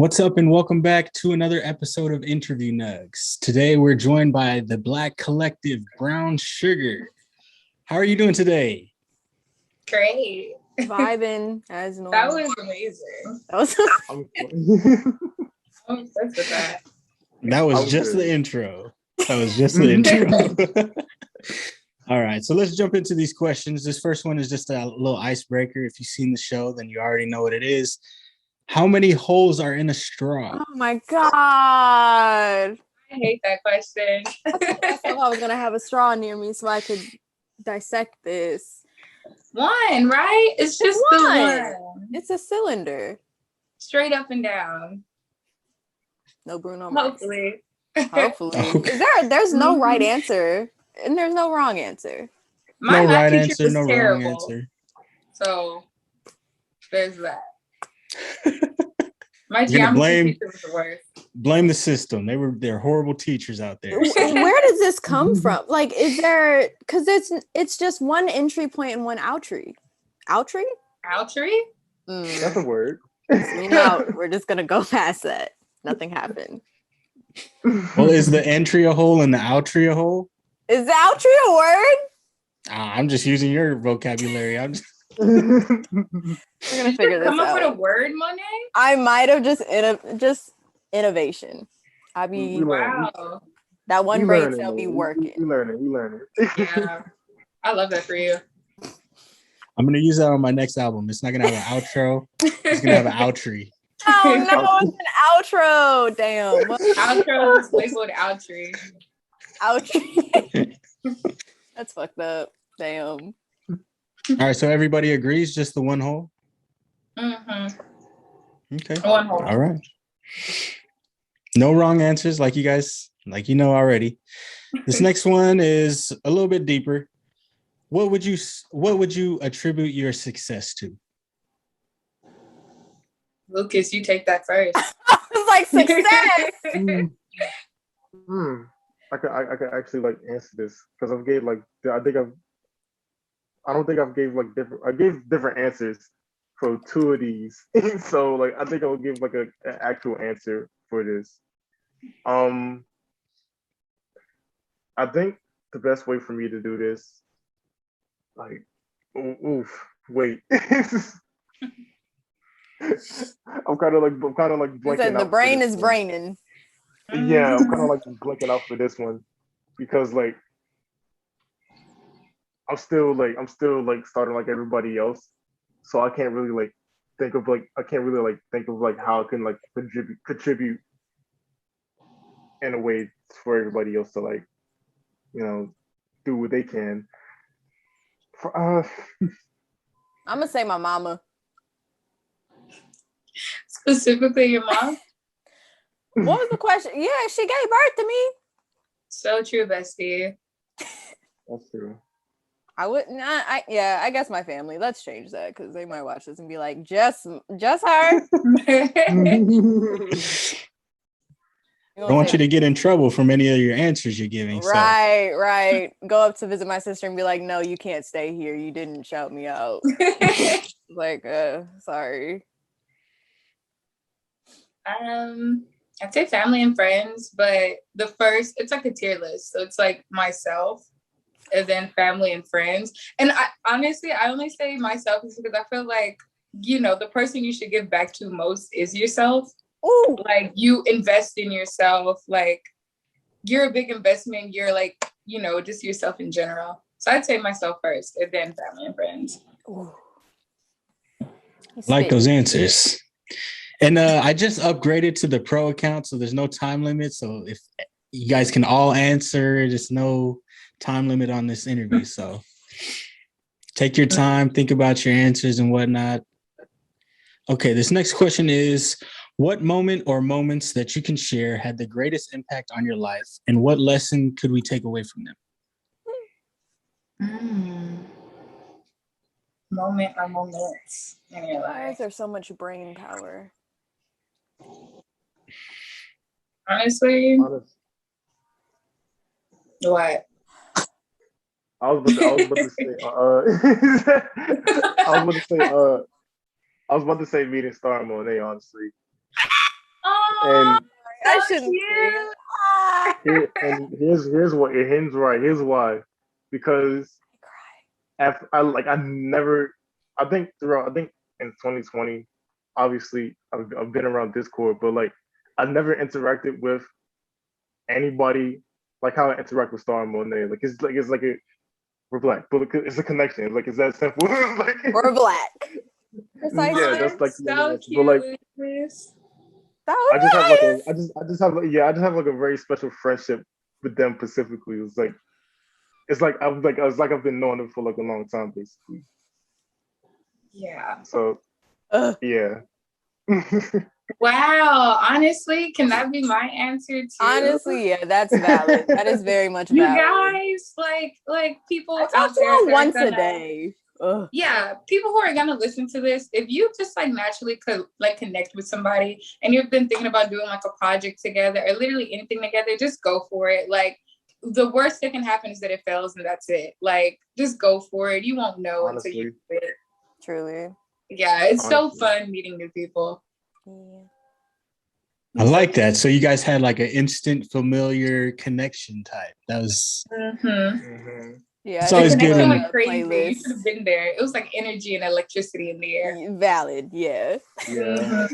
What's up, and welcome back to another episode of Interview Nugs. Today, we're joined by the Black collective, Brown.sugrrrr. How are you doing today? Great. Vibing as normal. That was amazing. I'm obsessed with that. That was just the intro. All right, so let's jump into these questions. This first one is just a little icebreaker. If you've seen the show, then you already know what it is. How many holes are in a straw? Oh my god! I hate that question. I thought I was gonna have a straw near me so I could dissect this. One, right? It's just the one. It's a cylinder. Straight up and down. No Bruno. Hopefully. Okay. There's no right answer and there's no wrong answer. My no math right teacher answer, was no terrible. wrong answer. So there's that. My You're gonna geometry teacher was the worst. Blame the system. They're horrible teachers out there. Where does this come from? Like, is there, because it's just one entry point and one outry. Outry? Outry? That's a word. No, we're just gonna go past that. Nothing happened. Well, is the entry a hole and the outry a hole? Is the outry a word? I'm just using your vocabulary. We're gonna figure this out. Come up with a word, Moneyyy? I might have just innovation. Wow. That one brain cell be working. We learn it. Yeah. I love that for you. I'm gonna use that on my next album. It's not gonna have an outro. It's gonna have an outry. Oh no, it's an outro. Damn. Outro is labeled outry. Outry. That's fucked up. Damn. All right, so everybody agrees, just the one hole? Mm-hmm. Okay. One hole. All right. No wrong answers, like you know already. This next one is a little bit deeper. What would you attribute your success to? Lucas, you take that first. It's like success. I could actually like answer this because I've gave like I don't think I've gave like different. I gave different answers for two of these, so like I think I will give like an actual answer for this. I think the best way for me to do this, like, wait. I'm kind of like blanking. The brain is braining. Yeah, I'm kind of like blanking out for this one because like I'm still starting like everybody else, so I can't really think of how I can like contribute in a way for everybody else to like, you know, do what they can. I'm gonna say my mama. Specifically your mom? What was the question? Yeah, she gave birth to me. So true, bestie. That's true. I wouldn't. I guess my family. Let's change that because they might watch this and be like, just her. I don't want you to get in trouble from any of your answers you're giving. Right. Go up to visit my sister and be like, no, you can't stay here. You didn't shout me out. Like, sorry. I'd say family and friends, but the first, it's like a tier list. So it's like myself, and then family and friends. And I honestly only say myself is because I feel like, you know, the person you should give back to most is yourself. Ooh. Like you invest in yourself, like you're a big investment. You're like, you know, just yourself in general. So I'd say myself first and then family and friends. Ooh. Like those answers. And I just upgraded to the pro account, so there's no time limit. So if you guys can all answer, there's no time limit on this interview. So take your time, think about your answers and whatnot. Okay, this next question is, what moment or moments that you can share had the greatest impact on your life, and what lesson could we take away from them? Moment or moments in your life. Why is there so much brain power? Honestly. What? I was about to say meeting StarrMonee, honestly. And I So shouldn't cute. here's what it hints right. Here's why. Because I think in 2020, obviously I've been around Discord, but like I never interacted with anybody like how I interact with StarrMonee. It's like a we're black, but it's a connection. It's that simple. Like, We're black. yeah, Precisely. that's like So but cute, like Lucas. That was I just have like nice. I just have like a very special friendship with them specifically. It's like I've been knowing them for like a long time, basically. Yeah. So Ugh. yeah. Wow. Honestly, can that be my answer too? Honestly, yeah, that's valid. That is very much You valid. guys, like people I out talk to there him that are once a gonna, day. Ugh. yeah, people who are gonna listen to this, if you just like naturally could like connect with somebody and you've been thinking about doing like a project together or literally anything together, just go for it. Like the worst that can happen is that it fails and that's it. Like just go for it. You won't know until you Honestly. do it. Truly. Yeah, it's so Honestly. fun meeting new people. Yeah. I like that. So you guys had like an instant familiar connection type. That was Yeah, It's I always should The good put connection when- a went crazy. You playlist. should have been there. It was like energy and electricity in the air. Valid, yeah. Yeah.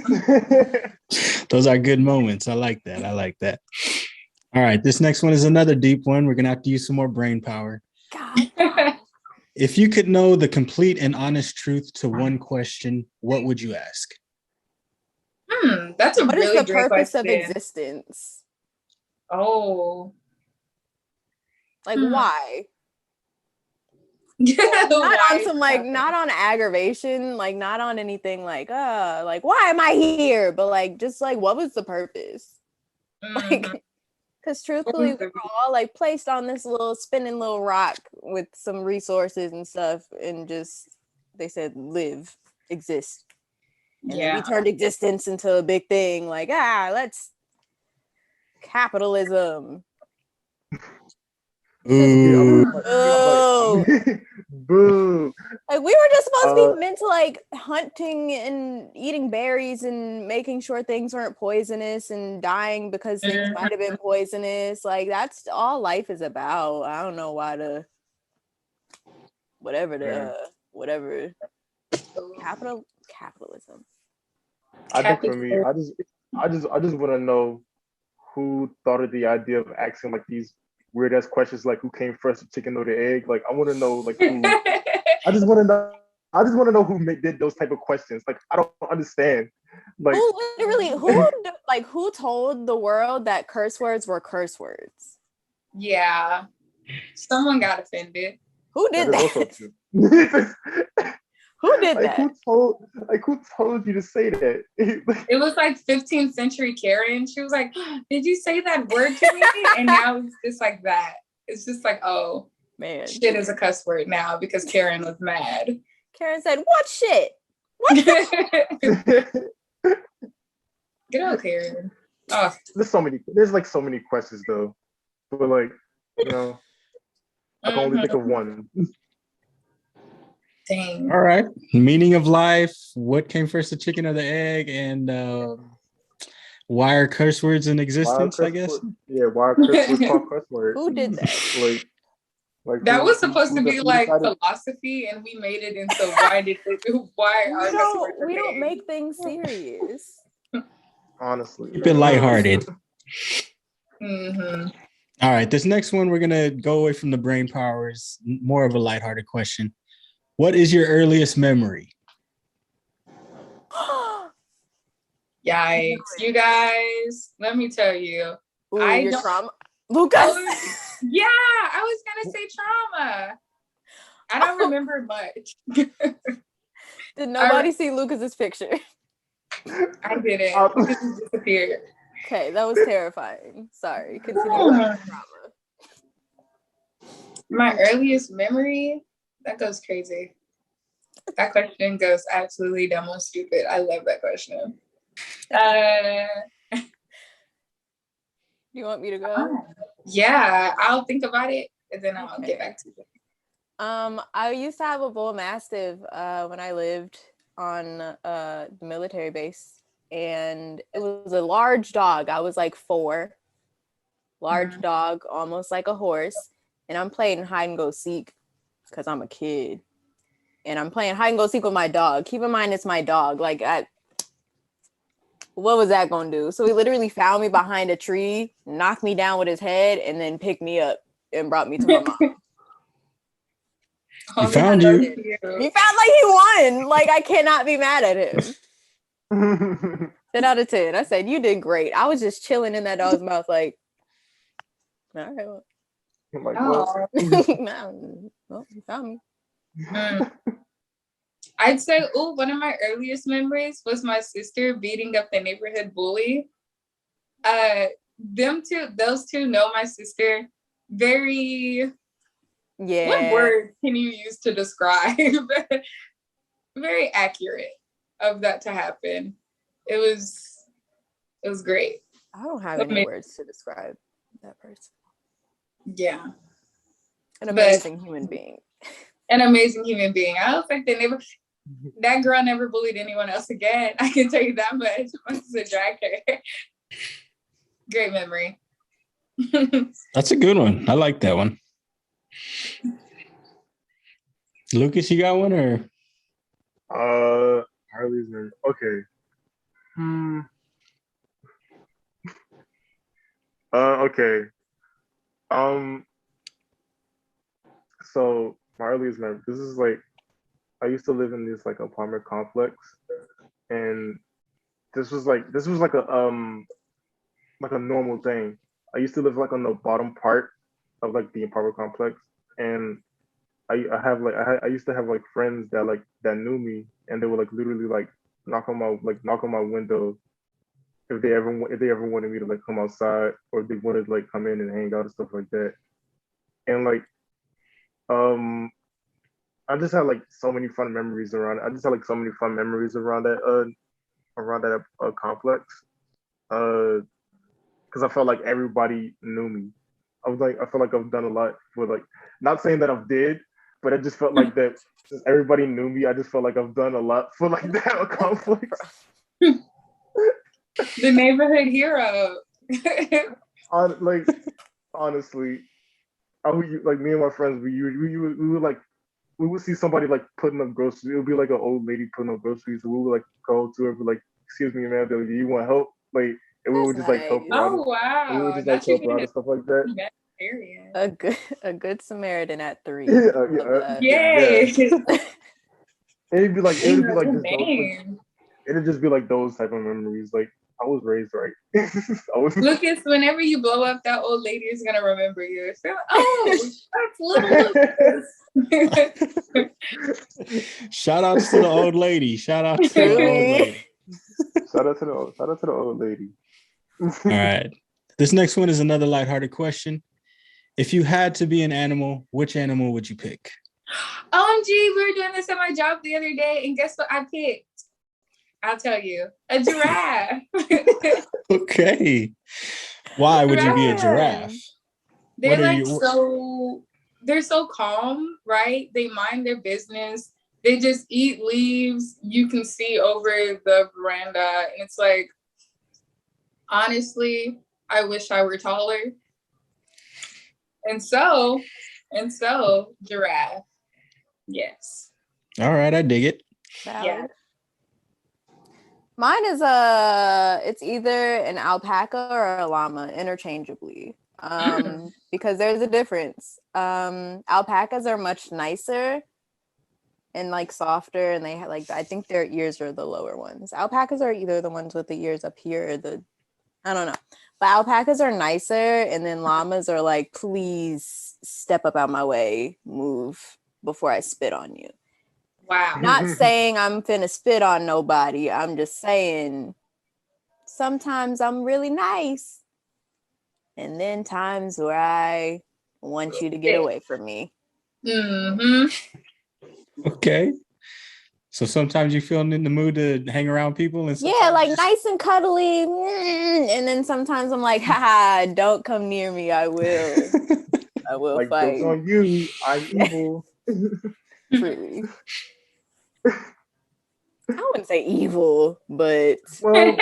those are good moments. I like that. I like that. All right. This next one is another deep one. We're going to have to use some more brain power. God. If you could know the complete and honest truth to one question, what would you ask? That's a What is really the great purpose of question. existence? Oh. Like, why? Not Not on some not on aggravation, like not on anything like why am I here? But like just like what was the purpose? Like because truthfully we're all like placed on this little spinning little rock with some resources and stuff, and just they said live, exist. And then we turned existence into a big thing, like let's capitalism. Ooh. Boo. Like we were just supposed to be meant to like hunting and eating berries and making sure things weren't poisonous and dying because things might have been poisonous. Like that's all life is about. I don't know why whatever capitalism. I think for me, I just want to know who thought of the idea of asking like these weird ass questions like who came first, the chicken or the egg? Like I want to know like who. I just want to know who did those type of questions. Like I don't understand. Like who told the world that curse words were curse words? Yeah, someone got offended. Who did that? Who did that? Who told you to say that? It was like 15th century Karen. She was like, "Did you say that word to me?" And now it's just like that. It's just like, oh man, shit is a cuss word now because Karen was mad. Karen said, "What shit? What?" Get out, Karen. Oh, There's so many questions though, but like I can only think of one. Dang. All right. Meaning of life. What came first, the chicken or the egg? And why are curse words in existence, I guess? Why are curse words called curse words? Who did that? Like that was supposed to be like philosophy, and we made it into we don't make things serious. Honestly. Keep it lighthearted. All right. This next one, we're going to go away from the brain powers. More of a lighthearted question. What is your earliest memory? Yikes, you guys, let me tell you. Your trauma. LUKAZ. Yeah, I was gonna say trauma. I don't remember much. Did nobody see Lucas's picture? I didn't. He just disappeared. Okay, that was terrifying. Sorry, continue with trauma. My earliest memory? That goes crazy. That question goes absolutely dumb and stupid. I love that question. You want me to go? Yeah, I'll think about it and then I'll get back to you. I used to have a bull mastiff when I lived on the military base, and it was a large dog. I was like 4. Large dog, almost like a horse. And I'm playing hide and go seek because I'm a kid. And I'm playing hide and go seek with my dog. Keep in mind, it's my dog. Like, what was that gonna do? So he literally found me behind a tree, knocked me down with his head, and then picked me up and brought me to my mom. He found you. He found like he won. Like, I cannot be mad at him. 10 out of 10. I said, you did great. I was just chilling in that dog's mouth, like, all right, well. Like, Oh. Well, you found me. I'd say, one of my earliest memories was my sister beating up the neighborhood bully. Those two know my sister. Very, what word can you use to describe? Very accurate of that to happen. It was great. I don't have any words to describe that person. Yeah. An amazing human being. An amazing human being. I don't think that girl never bullied anyone else again. I can tell you that much. Once I dragged her. Great memory. That's a good one. I like that one. Lucas, you got one or? Harley's name. Okay. Okay. So Marley's name. This is like, I used to live in this like apartment complex, and this was like a normal thing. I used to live like on the bottom part of like the apartment complex, and I used to have like friends that knew me, and they would like literally like knock on my window if they ever wanted me to like come outside, or if they wanted to like come in and hang out and stuff like that. And like I just had like so many fun memories around it. I just had like so many fun memories around that complex. Because I felt like everybody knew me. I felt like I've done a lot for like, not saying that I did, but I just felt like that since everybody knew me, I just felt like I've done a lot for like that complex. The neighborhood hero. Like, honestly, like me and my friends, we would see somebody like putting up groceries. It would be like an old lady putting up groceries. So we would like go to her, be like, "Excuse me, ma'am, do you want help?" Like, and we would just like help her out. Oh wow! And we would just like help her out and stuff like that. A good Samaritan at 3. Yay! It'd be like just be like those type of memories. Like, I was raised right. Lucas, whenever you blow up, that old lady is gonna remember you. So, that's little Lucas. Shout out to the old lady. Shout out to the old lady. Shout out to the old lady. All right. This next one is another lighthearted question. If you had to be an animal, which animal would you pick? OMG, we were doing this at my job the other day, and guess what I picked? I'll tell you. A giraffe. Okay. Why would you be a giraffe? They're they're so calm, right? They mind their business. They just eat leaves. You can see over the veranda. And it's like, honestly, I wish I were taller. And so, giraffe. Yes. All right, I dig it. Yeah. Mine is it's either an alpaca or a llama, interchangeably. Because there's a difference. Alpacas are much nicer and like softer, and they have like, I think their ears are the lower ones. Alpacas are either the ones with the ears up here or I don't know. But alpacas are nicer, and then llamas are like, please step up out my way, move before I spit on you. Wow. Not saying I'm finna spit on nobody. I'm just saying sometimes I'm really nice. And then times where I want you to get away from me. Mm-hmm. Okay. So sometimes you feel in the mood to hang around people and yeah, like nice and cuddly. And then sometimes I'm like, haha, don't come near me. I will. I will like, fight. Joke's on you. I'm evil. Truly. I wouldn't say evil, but Well,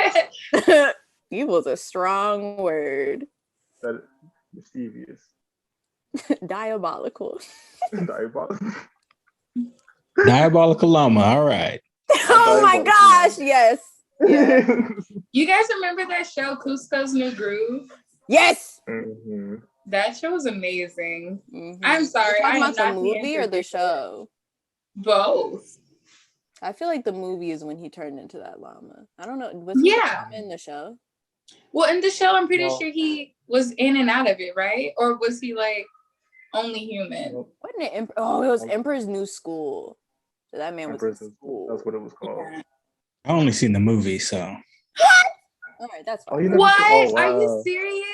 evil is a strong word. that mischievous, Diabolical. diabolical. Diabolical llama. All right. Oh my Diabolical. gosh, yes. Yeah. You guys remember that show, Cusco's New Groove? Yes. Mhm. That show was amazing. Mhm. I'm sorry, You're I talking am about the not the movie or the individual. show? Both. I feel like the movie is when he turned into that llama. I don't know. Was he the llama in the show? Well, in the show, I'm pretty No. sure he was in and out of it, right? Or was he like only human? Nope. Wasn't it? Oh, it was Emperor's New School. So that man was in Empress, school. that's what it was called. Yeah. I only seen the movie, so All right, that's Oh, fine. you never What? Oh, wow. Are you serious?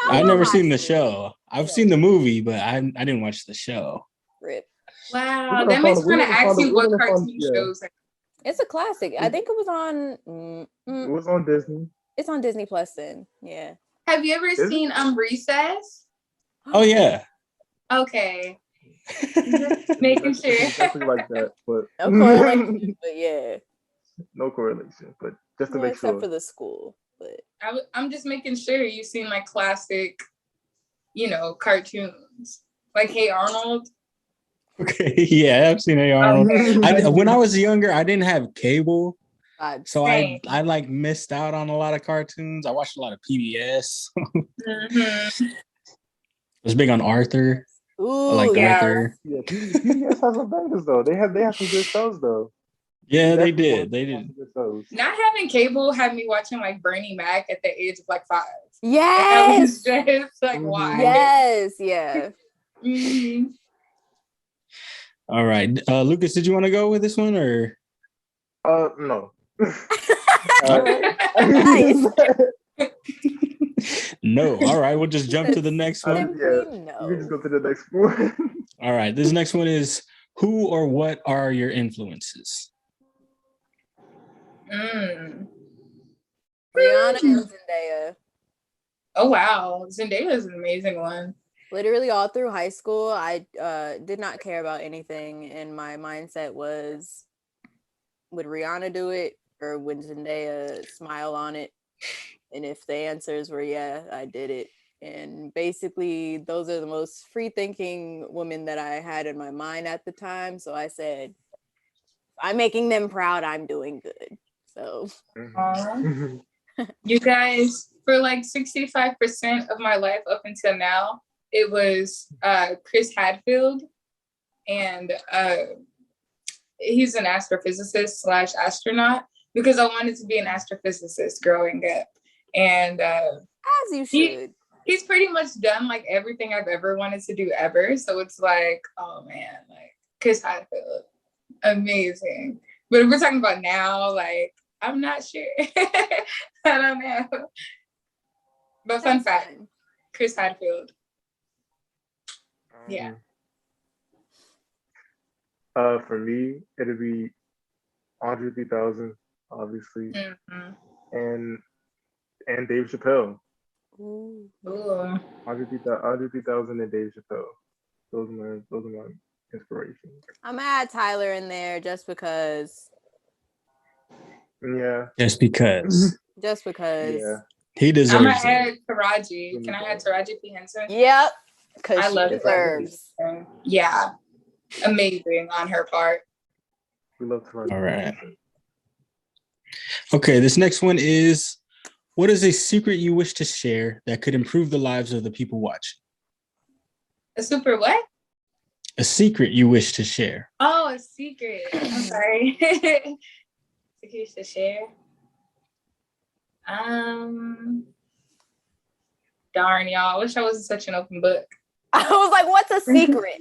No, I've we'll never watch seen the movie. show. I've Yeah. seen the movie, but I didn't watch the show. Rip. Wow, We're that makes gonna me want to find ask a- you we're what gonna find- cartoon yeah. shows. It's a classic. I think it was on. It was on Disney. It's on Disney Plus. Then, yeah. Have you ever Is it? seen Recess? Oh yeah. Okay, making It's sure. definitely like that, but No correlation, but yeah. no correlation. But just to Yeah, make except sure. for the school. But I'm just making sure you've seen like classic, cartoons like Hey Arnold. Okay. Yeah, I've seen Hey Arnold. Okay. When I was younger, I didn't have cable, God, so Same. I like missed out on a lot of cartoons. I watched a lot of PBS. Mhm. I was big on Arthur. I ooh, liked yeah. Arthur. Yeah, PBS has some bangers though. They have some good shows though. Yeah, they Definitely did. have They some did. good shows. Not having cable had me watching like Bernie Mac at the age of like 5. I Yes. was just like, Mhm. why? Yes. Yeah. Mhm. All right. Lucas, did you want to go with this one or? No. All right. Nice. No. All right. We'll just jump to the next one. Simply You can just no. go to the next one. All right. This next one is who or what are your influences? Mm. Rihanna and Zendaya. Oh wow, Zendaya is an amazing one. Literally all through high school, I did not care about anything, and my mindset was, would Rihanna do it or would Zendaya smile on it? And if the answers were yeah, I did it. And basically, those are the most free-thinking women that I had in my mind at the time. So I said, I'm making them proud, I'm doing good. So Aw. You guys, for like 65% of my life up until now, it was Chris Hadfield, and he's an astrophysicist / astronaut because I wanted to be an astrophysicist growing up, and as you should. he's pretty much done like everything I've ever wanted to do ever. So it's like, oh man, like Chris Hadfield, amazing. But if we're talking about now, like I'm not sure. I don't know. But fun fact, Chris Hadfield. Yeah. For me, it'd be Andre 3000, obviously, Mm-hmm. and Dave Chappelle. Ooh. Ooh. Andre 3000 and Dave Chappelle. Those are my inspirations. I'm gonna add Tyler in there just because. Yeah. Just because Just because. Yeah. he I'm deserves gonna it. add Taraji. Can I add Taraji P. Henson? Yep. Because I she love deserves. Taraji. Yeah. Amazing on her part. We love Taraji. All right. Okay, this next one is, what is a secret you wish to share that could improve the lives of the people watching? A super what? A secret you wish to share. Oh, a secret. I'm sorry. Secret to share. Darn, y'all. I wish I wasn't such an open book. I was like, what's a secret?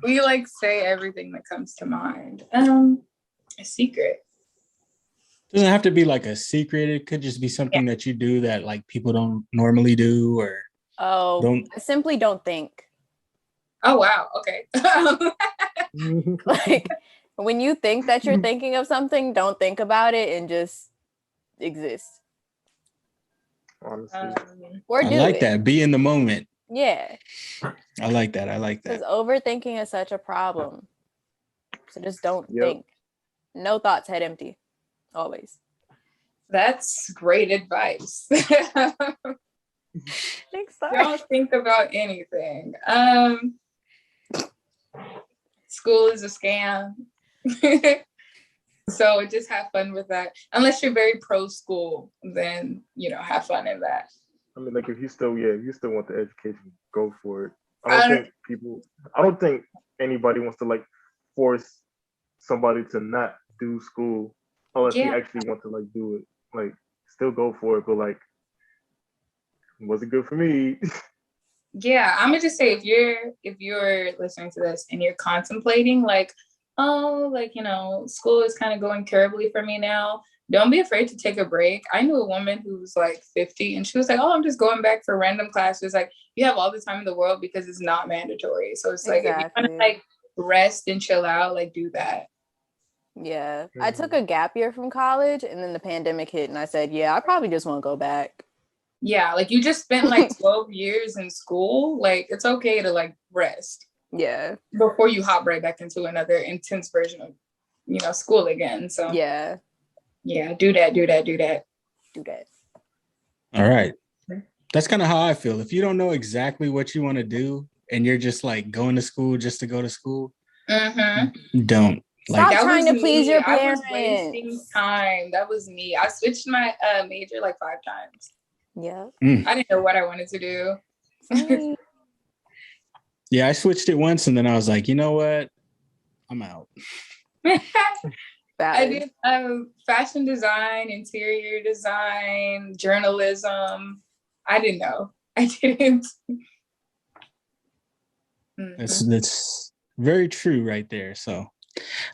We like say everything that comes to mind. A secret. Doesn't have to be like a secret. It could just be something that you do that like people don't normally do or don't. I simply don't think. Oh wow. Okay. Like when you think that you're thinking of something, don't think about it and just exist. Honestly. Or I do like it. that. Be in the moment. Yeah. I like that. I like Because that. overthinking is such a problem. So just don't Yep. think. No thoughts, head empty. Always. That's great advice. Thanks, Star. Don't think about anything. School is a scam. So just have fun with that. Unless you're very pro school, then have fun in that. I mean, like if you still want the education, go for it. I don't think anybody wants to like force somebody to not do school unless you actually want to like do it. Like still go for it, but like it wasn't good for me. Yeah, I'm gonna just say if you're listening to this and you're contemplating like, oh, like school is kind of going terribly for me now, don't be afraid to take a break. I knew a woman who was like 50 and she was like, oh, I'm just going back for random classes. Like you have all the time in the world because it's not mandatory. So it's like if you want to like rest and chill out, like do that. Yeah. I took a gap year from college and then the pandemic hit and I said, yeah, I probably just want to go back. Yeah, like you just spent like 12 years in school. Like it's okay to like rest. Yeah. Before you hop right back into another intense version of, school again. So yeah, do that. All right. That's kind of how I feel. If you don't know exactly what you want to do and you're just like going to school just to go to school, don't. Stop trying to please your parents. I was wasting time. That was me. I switched my major like 5 times. Yeah. I didn't know what I wanted to do. Yeah, I switched it once and then I was like, you know what? I'm out. I did fashion design, interior design, journalism. I didn't know. I didn't. That's very true right there. So,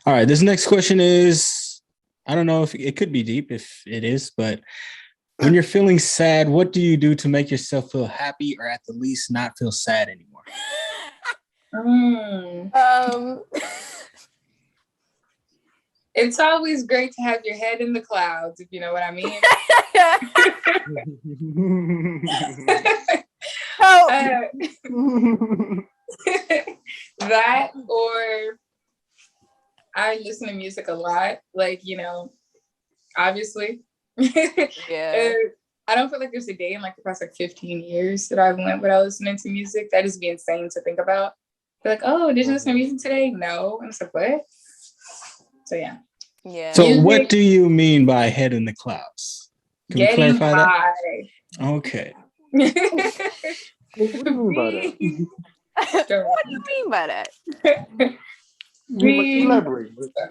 all right, this next question is, I don't know if it could be deep if it is, but when you're feeling sad, what do you do to make yourself feel happy or at the least not feel sad anymore? It's always great to have your head in the clouds, if you know what I mean. That, or I listen to music a lot, like, obviously. Yeah. I don't feel like there's a day in like the past like 15 years that I've went without listening to music. That is be insane to think about. They're like, oh, did you listen to music today? No. I'm just like, what? So yeah. Yeah. So music, what do you mean by head in the clouds? Can we clarify high. that? Okay. What do you mean by that? What do you mean by that?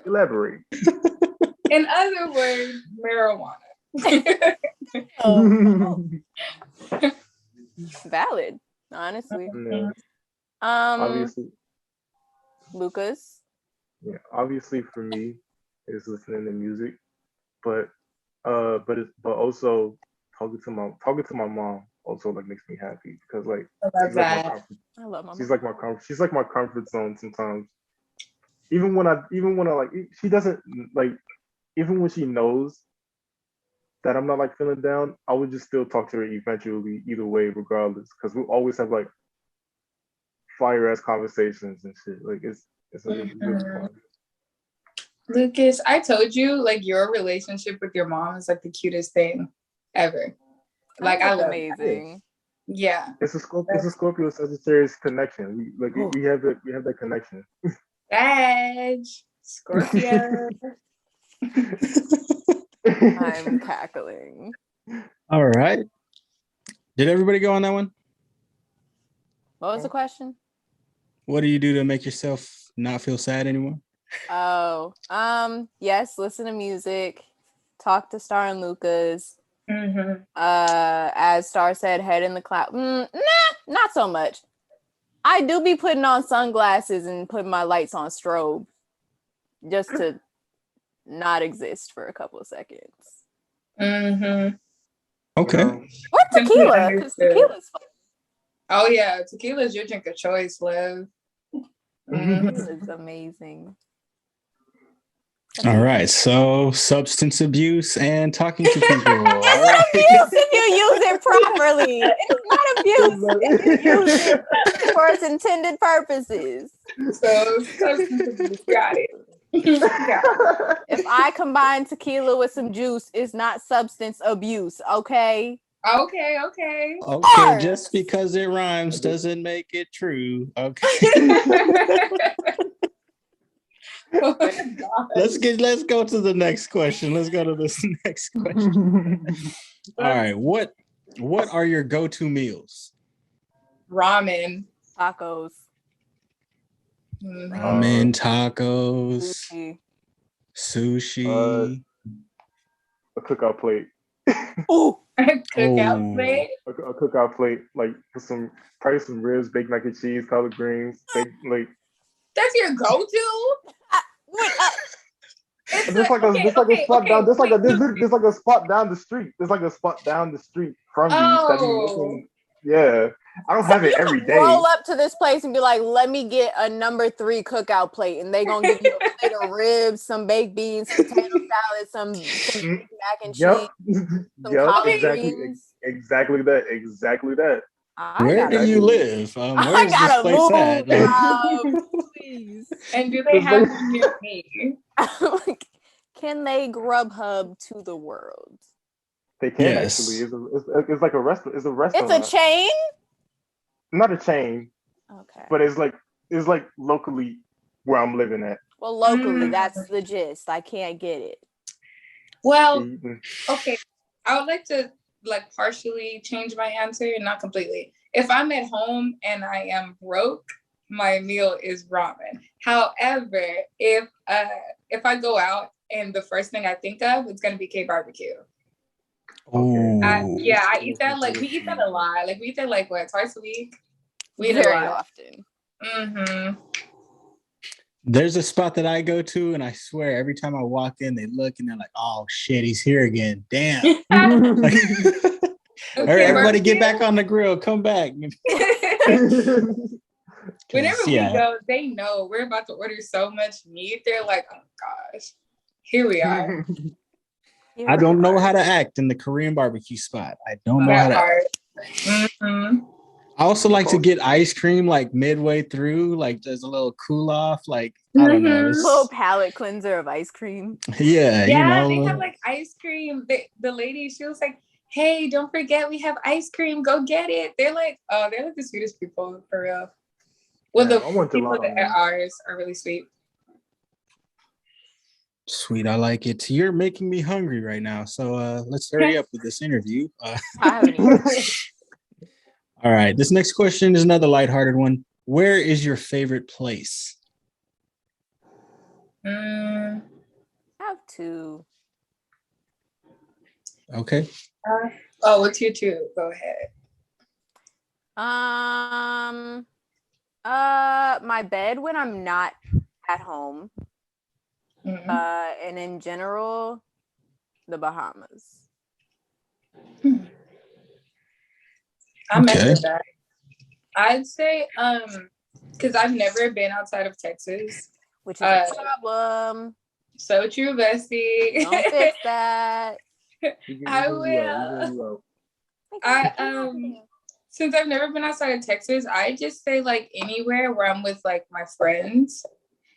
Elaborate. In other words, marijuana. Valid, honestly. Yeah. Obviously. LUKAZ. Yeah, obviously for me, it's listening to music, but also talking to my mom also like makes me happy because like I love my mom. She's like my comfort zone sometimes. Even when I like she doesn't like even when she knows that I'm not like feeling down, I would just still talk to her eventually either way regardless because we'll always have like fire ass conversations and shit. Like it's really fun. Lucas, I told you like your relationship with your mom is like the cutest thing ever. Like I love amazing. It. Yeah. It's a Scorpio Sagittarius connection. We have that connection. Sag, Scorpio. I'm cackling. All right. Did everybody go on that one? What was the question? What do you do to make yourself not feel sad anymore? Oh, yes, listen to music, talk to Starr and LUKAZ. As Starr said, head in the cloud. Nah, not so much. I do be putting on sunglasses and putting my lights on strobe just to not exist for a couple of seconds. Okay. Or tequila, because tequila's fun. Oh yeah, tequila is your drink of choice, Liv. It's amazing. All right, so substance abuse and talking to people. It's not abuse if you use it properly. It's not abuse if you use it for its intended purposes. So substance abuse, got it. Yeah. If I combine tequila with some juice, it's not substance abuse, okay? Okay. Okay, just because it rhymes doesn't make it true. Okay. Oh my God. Let's go to the next question. Let's go to this next question. All right. What are your go-to meals? Ramen. Tacos. Ramen, tacos, sushi. A cookout plate. Ooh. Cookout plate. A cookout plate, like with probably some ribs, baked mac and cheese, collard greens, like. That's your go-to? There's like a spot down. There's like a spot down the street. There's like a spot down the street from me that be making. Yeah, I don't have it every day. Roll up to this place and be like, "Let me get a number 3 cookout plate," and they gonna give you a plate of ribs, some baked beans, potato salad, some baked mac and cheese, some collard greens. Exactly that. Where do you live? Where's I this place at? Please. And do they have one near me? Can they Grubhub to the world? They can actually. It's like a restaurant. It's a restaurant. It's a chain? Not a chain. Okay. But it's like locally where I'm living at. Well, locally, that's the gist. I can't get it. Well, okay. I would like to partially change my answer, not completely. If I'm at home and I am broke, my meal is ramen. However, if I go out and the first thing I think of, it's gonna be K barbecue. I eat that we eat that a lot. We eat that twice a week. We eat very it a lot. often. Mm-hmm. There's a spot that I go to, and I swear every time I walk in, they look and they're like, "Oh shit, he's here again! Damn!" Everybody get back on the grill. Come back. Whenever we go, they know we're about to order so much meat. They're like, "Oh gosh, here we are." I don't know how to act in the Korean barbecue spot. I don't know how to act. Mm-hmm. I also like to get ice cream midway through, there's a little cool off, I don't know. A little palate cleanser of ice cream. Yeah, they have ice cream. The lady, she was like, "Hey, don't forget we have ice cream. Go get it." They're they're the sweetest people for real. Well, the people at ours are really sweet. Sweet, I like it. You're making me hungry right now, so let's hurry up with this interview. All right, this next question is another lighthearted one. Where is your favorite place? I have 2. Okay. What's your 2? Go ahead. My bed when I'm not at home. Mm-hmm. And in general, the Bahamas. I'm with that. I'd say, because I've never been outside of Texas. Which is a problem. So true, bestie. Don't fix that. I will. Since I've never been outside of Texas, I just say anywhere where I'm with my friends.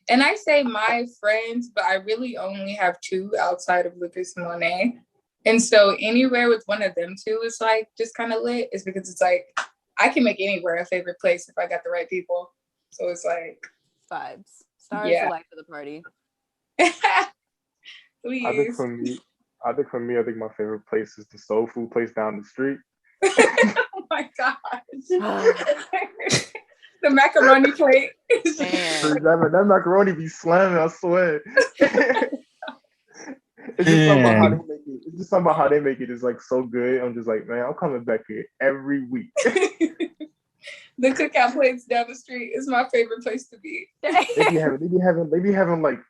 And I say my friends, but I really only have 2 outside of LUKAZ and Moneyyy. And so anywhere with one of them 2 is just kind of lit, is because it's I can make anywhere a favorite place if I got the right people. So it's vibes. Star's the life of the party. Please. I think for me, my favorite place is the soul food place down the street. Oh my gosh. The macaroni plate. That macaroni be slamming, I swear. It's just something about how they make it. It's just something about how they make it is so good. I'm just man, I'm coming back here every week. The cookout place down the street is my favorite place to be. They be having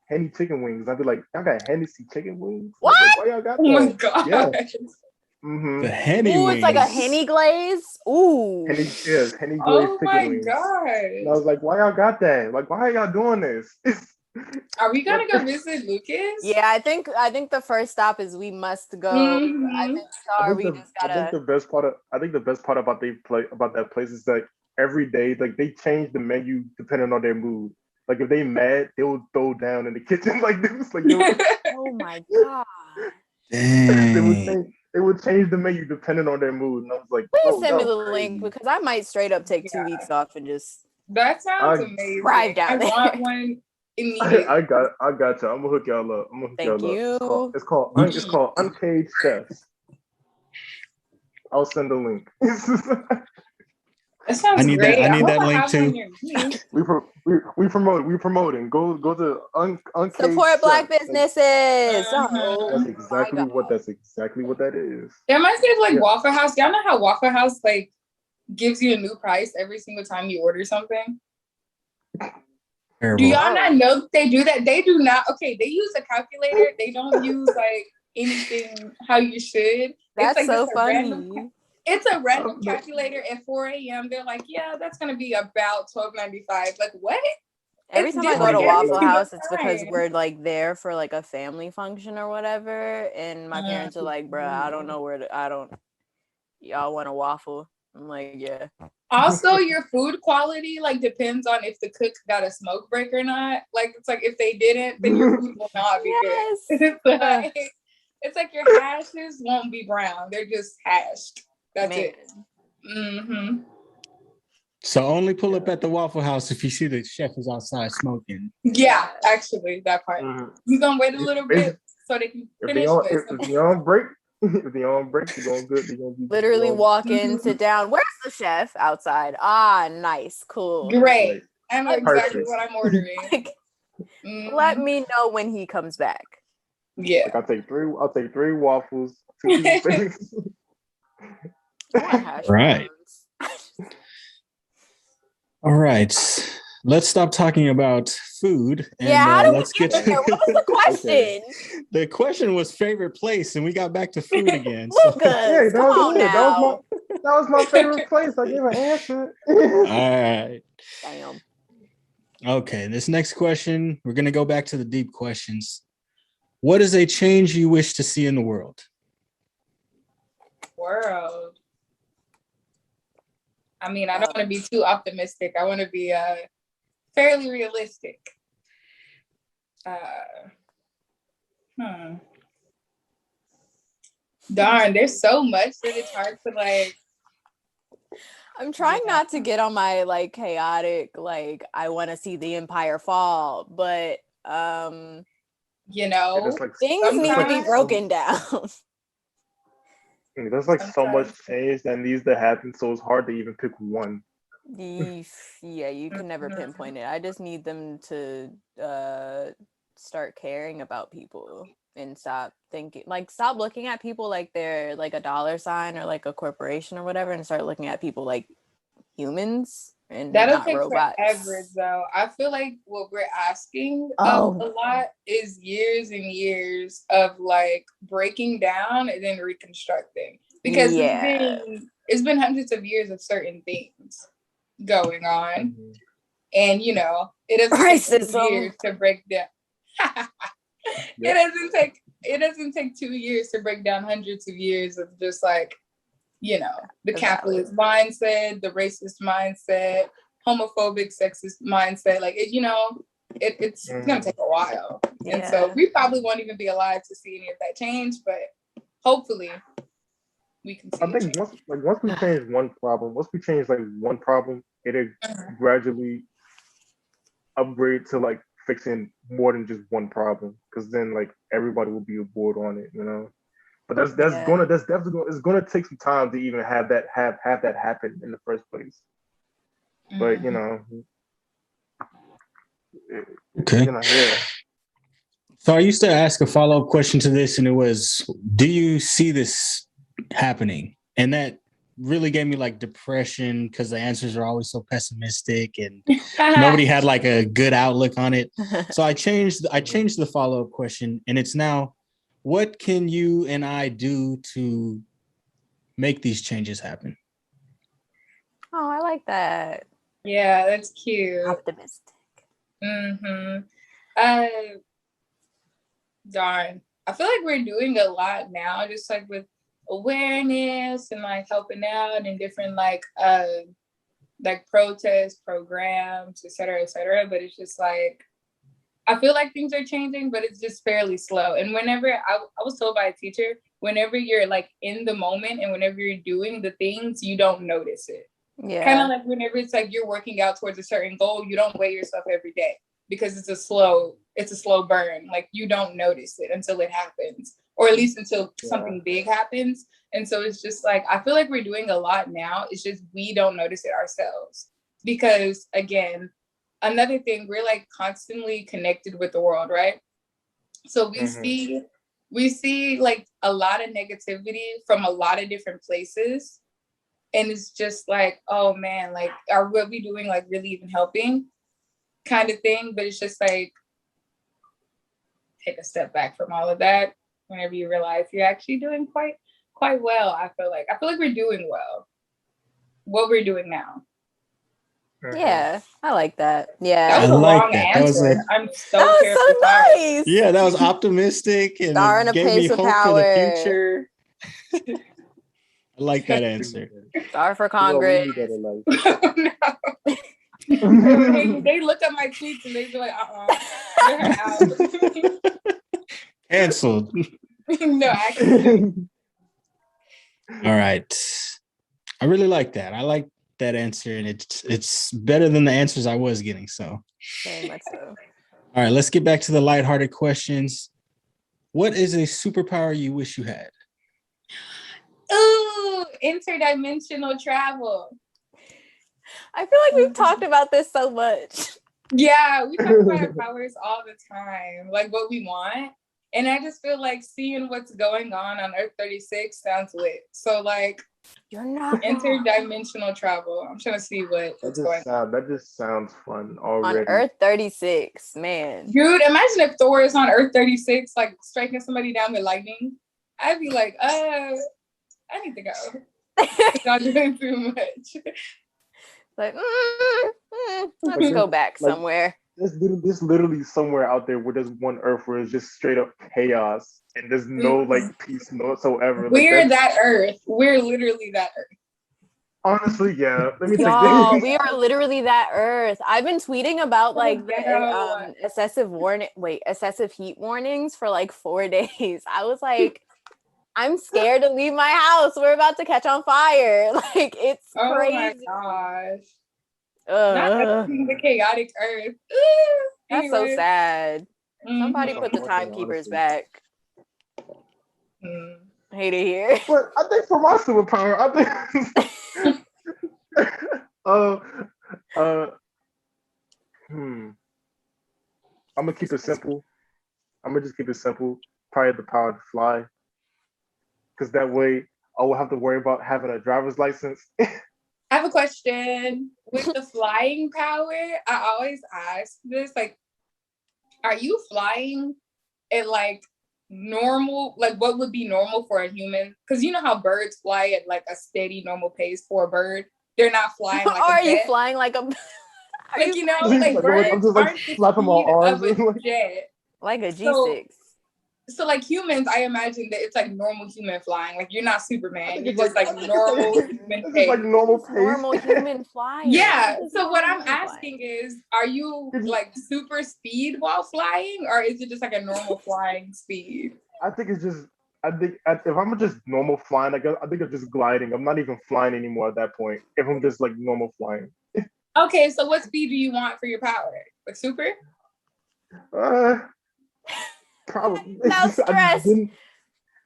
henny chicken wings. I'd be like, y'all got Hennessy chicken wings? What? Why y'all got that? Oh my god. Yeah. Mm-hmm. The henny wings. It's like a henny glaze. Ooh. Henny glaze chicken wings. Oh my god. And I was like, why y'all got that? Why are y'all doing this? Are we gonna go visit LUKAZ? Yeah, I think the first stop is we must go. Mm-hmm. I think the best part about that place is every day they change the menu depending on their mood. Like if they mad, they will throw down in the kitchen like this. Like they would, Oh my god. Dang. they would change the menu depending on their mood. And I was like, Please oh, send that me was the link crazy. because I might straight up take 2 Yeah. weeks off and just That sounds I- amazing. Drive down I there. want one immediately. I got you. I'm gonna hook y'all up. Thank you. It's called Uncaged Chefs. I'll send a link. That sounds I need great. that. I need hope that link have one too. near me. we promoting. Go to Uncaged support Black Chefs. businesses. Mhm. Oh That's my exactly God. that's exactly what that is. That reminds me of like Yeah. Waffle House. Y'all know how Waffle House like gives you a new price every single time you order something? Terrible. Do y'all not know that they do that? They do not. Okay, they use a calculator. They don't use like anything how you should. That's it's like so just a funny. random. It's a random calculator at 4 a.m. They're like, yeah, that's gonna be about $12.95. Like what? Every It's time I go to different every Waffle single House, it's because time. we're like there for like a family function or whatever, and my parents are like, "Bruh, I don't know y'all want a waffle?" I'm like, "Yeah." Also, your food quality like depends on if the cook got a smoke break or not. Like it's like if they didn't, then your food will not be Yes. good. It's like your hashes won't be brown; they're just hashed. That's Man. it. Mm-hmm. So only pull up at the Waffle House if you see the chef is outside smoking. Yeah, actually, that part. Mhm. You're gonna wait a little bit so they can If finish. they on break, if they on break, they're going good. They're gonna be Literally walk in, Mhm. sit down. Where's the chef? Outside. Ah, nice, cool. Great. Like, I know exactly perfect. what I'm ordering. Like, Mhm. let me know when he comes back. Yeah. Like I'll take three waffles, 2 toothpicks. I want hash Right. browns. All right. Let's stop talking about food and Yeah, how did let's we get get there? What was the question? Okay. The question was favorite place, and we got back to food again. So. LUKAZ, come on now. That was my favorite place. I gave an answer. All right. Damn. Okay. This next question, we're gonna go back to the deep questions. What is a change you wish to see in the world? World. I mean, I don't want to be too optimistic. I want to be fairly realistic. Darn, there's so much that it's hard to like. I'm trying not to get on my like chaotic, like I want to see the empire fall, but You know, It's like things need to be sometimes- broken down. there's like so much change that needs to happen, so it's hard to even pick one. Yeah, you can never pinpoint it. I just need them to start caring about people and stop thinking, like stop looking at people like they're like a dollar sign or like a corporation or whatever, and start looking at people like humans and that'll not take robots. forever, though. I feel like what we're asking Oh. of a lot is years and years of like breaking down and then reconstructing, because Yeah. it's been hundreds of years of certain things going on, Mhm. and you know it doesn't take 2 Racism. years to break down. Yep. It doesn't take 2 years to break down hundreds of years of just like, you know, the capitalist mindset, the racist mindset, homophobic, sexist mindset. Like it, you know, it's gonna take a while, and so Yeah. we probably won't even be alive to see any of that change. But hopefully, we can see. I think once we change one problem, it'll gradually upgrade to like fixing more than just one problem. Because then like everybody will be aboard on it, you know. But that's definitely it's gonna take some time to even have that happen in the first place. But you know, Okay. you know, yeah. So I used to ask a follow-up question to this, and it was, do you see this happening? And that really gave me like depression because the answers are always so pessimistic and nobody had like a good outlook on it. So I changed the follow-up question, and it's now, what can you and I do to make these changes happen? Oh, I like that. Yeah, that's cute. Optimistic. Darn. I feel like we're doing a lot now, just like with awareness and like helping out and different like like protests, programs, et cetera, et cetera. But it's just like, I feel like things are changing, but it's just fairly slow. And whenever I was told by a teacher, whenever you're like in the moment and whenever you're doing the things, you don't notice it. Yeah. Kind of like whenever it's like you're working out towards a certain goal, you don't weigh yourself every day because it's a slow burn. Like you don't notice it until it happens, or at least until something big happens. And so it's just like, I feel like we're doing a lot now. It's just we don't notice it ourselves because, again, another thing, we're like constantly connected with the world, right? So we see like a lot of negativity from a lot of different places. And it's just like, oh man, like, are what we doing like really even helping kind of thing? But it's just like, take a step back from all of that whenever you realize you're actually doing quite well. I feel like we're doing well. What we're doing now. Yeah, I like that. Yeah, that was I a like long that. answer. I'm so that was terribly so sorry. nice. Yeah, that was optimistic and Star in a gave me place of hope for the power. future. I like that answer. Star for Congress. No. They look at my tweets and they be like, get her out. Canceled. No, actually. All right. I really like that. I like that answer, and it's better than the answers I was getting. So Very much so. All right, let's get back to the lighthearted questions. What is a superpower you wish you had? Ooh, interdimensional travel. I feel like we've talked about this so much. Yeah, we talk about our powers all the time, like what we want. And I just feel like seeing what's going on Earth 36 sounds lit. So like, you're not interdimensional travel. I'm trying to see what's going on. That just sounds fun already. On Earth 36, man. Dude, imagine if Thor is on Earth 36, like striking somebody down with lightning. I'd be like, I need to go. Y'all doing too much. Like, let's go back somewhere. There's literally somewhere out there where there's one Earth where it's just straight up chaos and there's no like peace whatsoever. We're that Earth. We're literally that Earth. Honestly, yeah. Let me Y'all, we are literally that Earth. I've been tweeting about like excessive heat warnings for like 4 days. I was like, I'm scared to leave my house. We're about to catch on fire. Like, it's crazy. Oh my gosh. Not the chaotic Earth. That's so sad. Somebody put the timekeepers back. Hate it here. But I think for my superpower, I'm gonna keep it simple. I'm gonna just keep it simple. Probably the power to fly, because that way I won't have to worry about having a driver's license. I have a question. With the flying power, I always ask this, like, are you flying at like normal, like what would be normal for a human? Because you know how birds fly at like a steady normal pace for a bird. They're not flying like are a jet. You flying like a like, you know, like birds I'm just like flapping my arms of a jet. Like a G6. So like humans, I imagine that it's like normal human flying. Like you're not Superman. You're just like normal human pace. Like normal pace. Normal human flying. Yeah. So what I'm asking is, are you like super speed while flying, or is it just like a normal flying speed? I think it's just. If I'm just normal flying, I think I'm just gliding. I'm not even flying anymore at that point. If I'm just like normal flying. Okay, so what speed do you want for your power? Like super? Probably. No stress.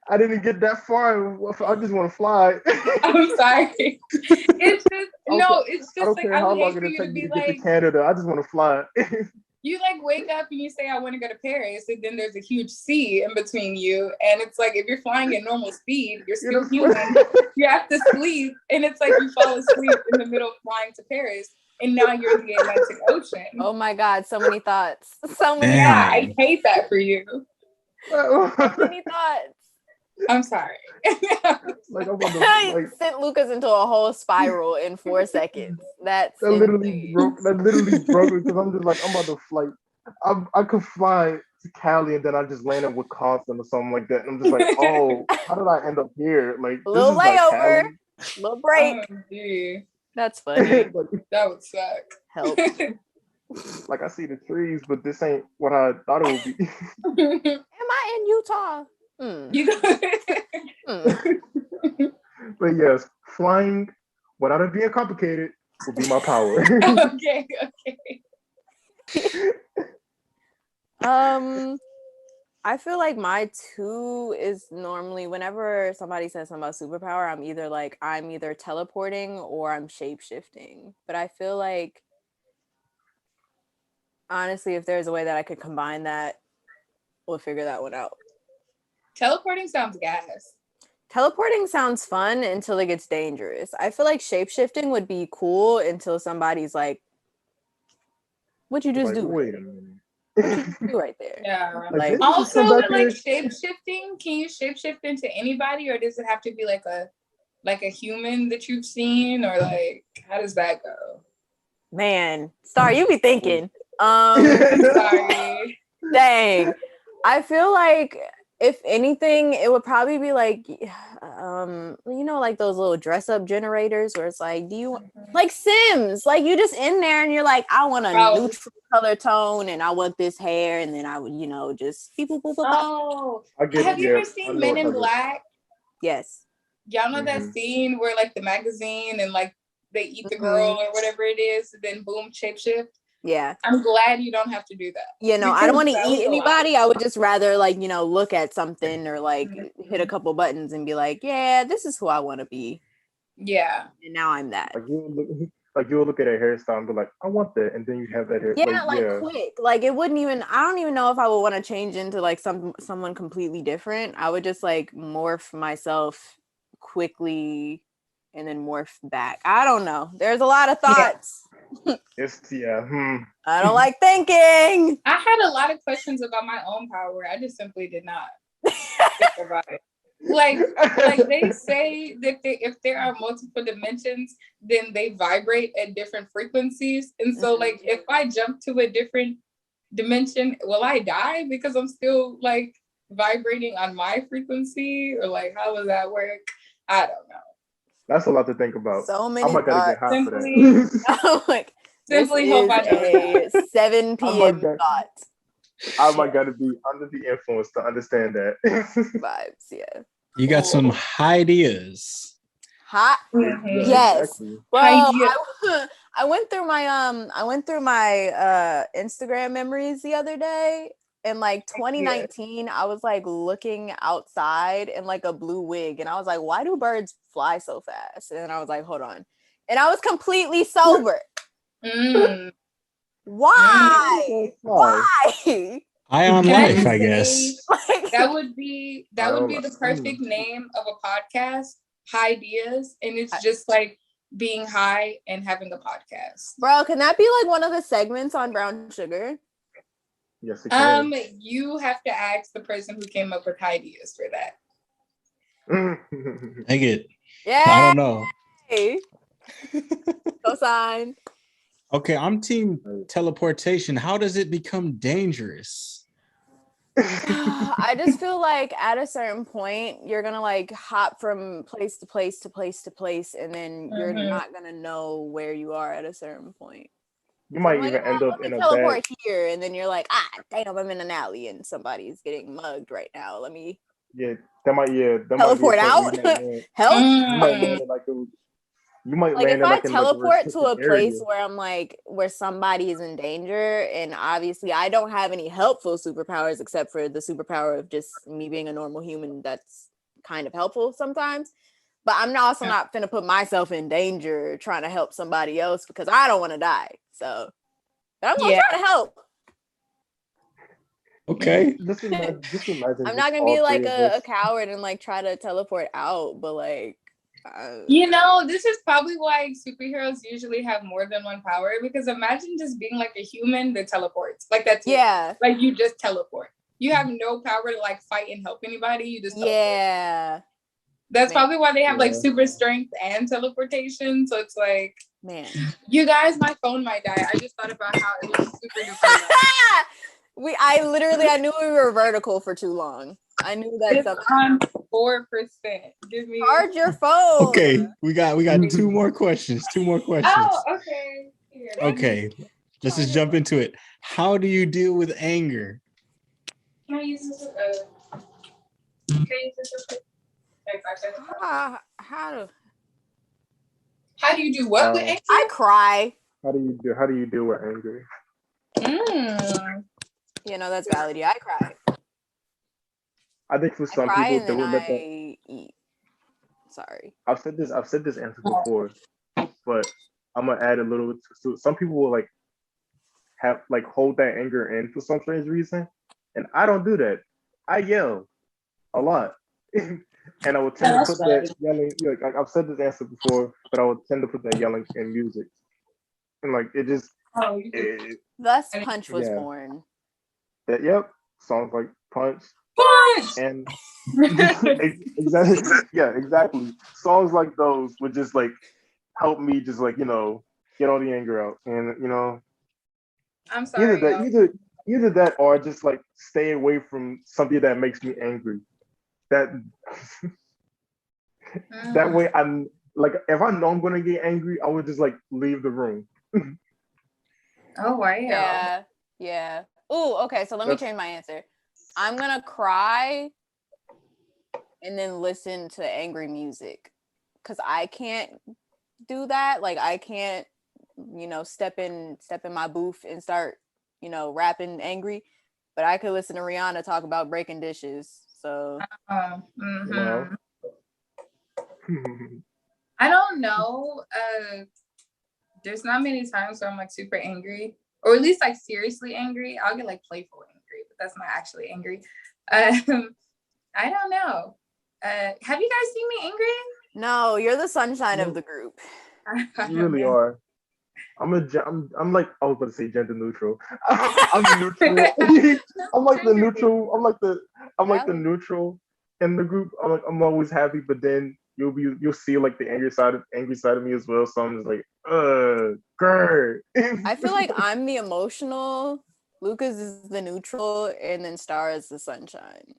I didn't get that far. I just want to fly. I'm sorry. It's just it's just I don't like care I how would long hate for it you takes to me be to get to like Canada. I just want to fly. you like wake up and you say I want to go to Paris, and then there's a huge sea in between you, and it's like if you're flying at normal speed, you're still human. You have to sleep, and it's like you fall asleep in the middle of flying to Paris. And now you're in the Atlantic Ocean. Oh my God, so many thoughts. So many Yeah, thoughts. I hate that for you. So many thoughts. I'm sorry. Like I'm about to, sent LUKAZ into a whole spiral in 4 seconds. That literally broke me because I'm just like, I'm about to fly. I could fly to Cali and then I just land in Wisconsin or something like that. And I'm just like, oh, how did I end up here? Like a little this is layover, like little break. Oh, That's funny. That would suck. Help. Like I see the trees, but this ain't what I thought it would be. Am I in Utah? But yes, flying without it being complicated will be my power. Okay. I feel like my 2 is normally whenever somebody says something about superpower, I'm either teleporting or I'm shape shifting. But I feel like honestly, if there's a way that I could combine that, we'll figure that one out. Teleporting sounds gas. Teleporting sounds fun until it gets dangerous. I feel like shape-shifting would be cool until somebody's like, what'd you just do? Wait a minute. What'd you do right there? Yeah. Like, also, like shape-shifting, can you shape-shift into anybody, or does it have to be like a human that you've seen, or like how does that go? Man, Starr, you be thinking. Sorry. Dang. I feel like if anything, it would probably be like, like those little dress up generators where it's like, do you like Sims? Like you just in there and you're like, I want a neutral color tone and I want this hair, and then I would, just beep, boop, boop, boop. Oh, have you ever seen Men in Black? Yes. Y'all know that scene where like the magazine and like they eat the girl or whatever it is, and then boom, shapeshift. Yeah. I'm glad you don't have to do that. I don't want to eat anybody. I would just rather look at something or hit a couple buttons and be like, yeah, this is who I want to be. Yeah. And now I'm that. You'll look at a hairstyle and be like, I want that. And then you have that hair. Yeah, quick. Like it wouldn't even, I don't even know if I would want to change into like someone completely different. I would just morph myself quickly and then morph back. I don't know. There's a lot of thoughts. Yeah. I don't like thinking. I had a lot of questions about my own power. I just simply did not think about it. Like they say that if there are multiple dimensions, then they vibrate at different frequencies. And so like if I jump to a different dimension, will I die because I'm still like vibrating on my frequency, or like how does that work? I don't know. That's a lot to think about. So many I might gotta get high simply, for that. I'm like, simply hope I don't. A 7 p.m. thought. I might gotta be under the influence to understand that. Vibes, yeah. You got some ideas. Hot. Mm-hmm. Yes. Exactly. Bro, I went through my Instagram memories the other day. In 2019, I was looking outside in a blue wig, and I was like, why do birds fly so fast? And then I was like, hold on. And I was completely sober. Why? Why? High on life, I guess. That would be the perfect name of a podcast, Ideas, and it's just being high and having a podcast. Bro, can that be one of the segments on Brown Sugar? Yes, it can. You have to ask the person who came up with ideas for that. Dang it. Yeah. I don't know. Cosign. Okay, I'm team teleportation. How does it become dangerous? I just feel like at a certain point, you're going to hop from place to place to place to place, and then you're not going to know where you are at a certain point. You might even end up in a teleport here, and then you're like, damn, I'm in an alley and somebody's getting mugged right now. Let me teleport out. Help. You might if land I in teleport to a place area. where I'm where somebody is in danger, and obviously I don't have any helpful superpowers except for the superpower of just me being a normal human that's kind of helpful sometimes. But I'm also not gonna put myself in danger trying to help somebody else because I don't want to die. So, but I'm gonna try to help. Okay. Just imagine I'm not gonna be a coward and try to teleport out, but this is probably why superheroes usually have more than one power, because imagine just being a human that teleports. That's it. You just teleport. You have no power to fight and help anybody. You just teleport. Yeah. That's probably why they have super strength and teleportation. So it's man, you guys, my phone might die. I just thought about how it was super duper. I knew we were vertical for too long. I knew that It's something. on 4%. Give me. Charge your phone. Okay, we got two more questions. Two more questions. Oh, okay. Here, Okay, let's just jump into it. How do you deal with anger? Can I use this? Can I use this? How do you do what with anger? I cry. How do you deal with anger? You know, that's valid. Yeah, I cry. I think for some I cry people and they then would let that. I eat. Sorry. I've said this answer before, but I'm gonna add a little bit to it. Some people will like have like hold that anger in for some strange reason, and I don't do that. I yell a lot, and I would tend to put that yelling. Like I've said this answer before, but I would tend to put that yelling in music, and like it just. Thus, Punch was born. Yep, songs like Punch. And exactly. Songs like those would just like help me just like, get all the anger out. And I'm sorry. Either that or just like stay away from something that makes me angry. That way I'm like if I know I'm gonna get angry, I would just like leave the room. Oh wow. Yeah. Ooh, okay, so let me change my answer. I'm gonna cry and then listen to angry music because I can't do that. Like I can't, step in my booth and start, rapping angry. But I could listen to Rihanna talk about breaking dishes. So I don't know. There's not many times where I'm like super angry, or at least like seriously angry. I'll get like playful angry, but that's not actually angry. I don't know. Have you guys seen me angry? No, you're the sunshine of the group. You really are. I'm like I was about to say gender neutral. I'm neutral. I'm like the neutral. I'm like the neutral in the group. I'm always happy, but then you'll see like the angry side of me as well. So I'm just like, grr. I feel like I'm the emotional. LUKAZ is the neutral, and then Starr is the sunshine.